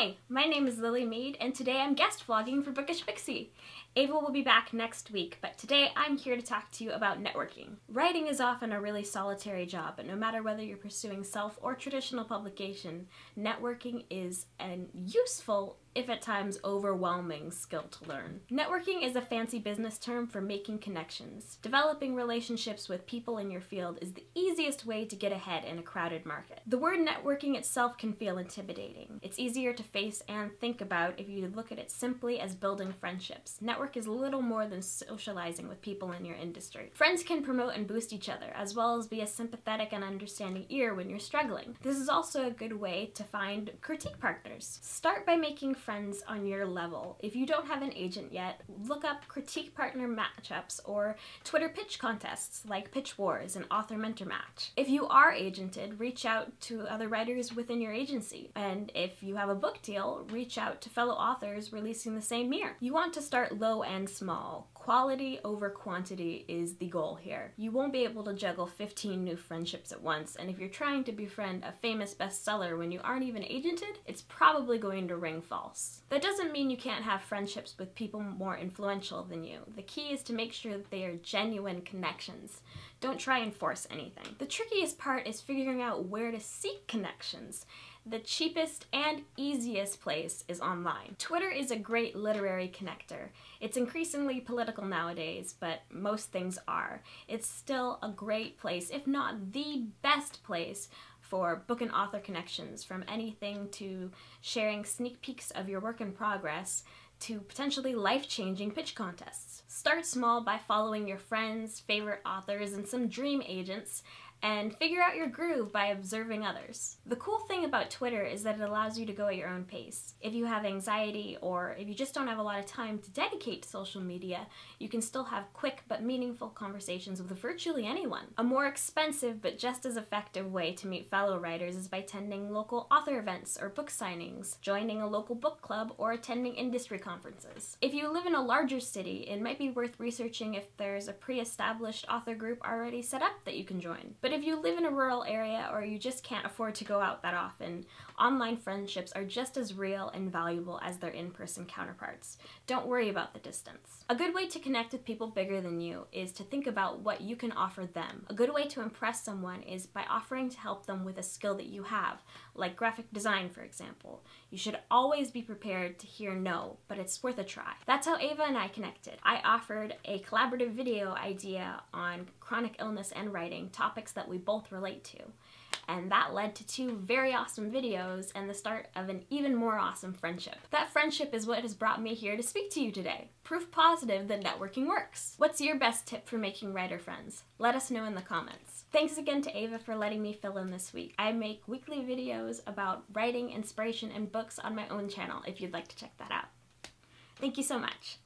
Hi, my name is Lily Meade, and today I'm guest vlogging for Bookish Pixie. Ava will be back next week, but today I'm here to talk to you about networking. Writing is often a really solitary job, but no matter whether you're pursuing self or traditional publication, networking is an useful, if at times overwhelming, skill to learn. Networking is a fancy business term for making connections. Developing relationships with people in your field is the easiest way to get ahead in a crowded market. The word networking itself can feel intimidating. It's easier to face and think about if you look at it simply as building friendships. Network is little more than socializing with people in your industry. Friends can promote and boost each other, as well as be a sympathetic and understanding ear when you're struggling. This is also a good way to find critique partners. Start by making friends on your level. If you don't have an agent yet, look up critique partner matchups or Twitter pitch contests like Pitch Wars and Author Mentor Match. If you are agented, reach out to other writers within your agency. And if you have a book deal, reach out to fellow authors releasing the same year. You want to start low and small. Quality over quantity is the goal here. You won't be able to juggle 15 new friendships at once, and if you're trying to befriend a famous bestseller when you aren't even agented, it's probably going to ring false. That doesn't mean you can't have friendships with people more influential than you. The key is to make sure that they are genuine connections. Don't try and force anything. The trickiest part is figuring out where to seek connections. The cheapest and easiest place is online. Twitter is a great literary connector. It's increasingly political nowadays, but most things are. It's still a great place, if not the best place, for book and author connections, from anything to sharing sneak peeks of your work in progress to potentially life-changing pitch contests. Start small by following your friends, favorite authors, and some dream agents, and figure out your groove by observing others. The cool thing about Twitter is that it allows you to go at your own pace. If you have anxiety or if you just don't have a lot of time to dedicate to social media, you can still have quick but meaningful conversations with virtually anyone. A more expensive but just as effective way to meet fellow writers is by attending local author events or book signings, joining a local book club, or attending industry conferences. If you live in a larger city, it might be worth researching if there's a pre-established author group already set up that you can join. But if you live in a rural area or you just can't afford to go out that often, online friendships are just as real and valuable as their in-person counterparts. Don't worry about the distance. A good way to connect with people bigger than you is to think about what you can offer them. A good way to impress someone is by offering to help them with a skill that you have, like graphic design, for example. You should always be prepared to hear no, but it's worth a try. That's how Ava and I connected. I offered a collaborative video idea on chronic illness and writing, topics that we both relate to. And that led to 2 very awesome videos and the start of an even more awesome friendship. That friendship is what has brought me here to speak to you today. Proof positive that networking works. What's your best tip for making writer friends? Let us know in the comments. Thanks again to Ava for letting me fill in this week. I make weekly videos about writing, inspiration, and books on my own channel if you'd like to check that out. Thank you so much.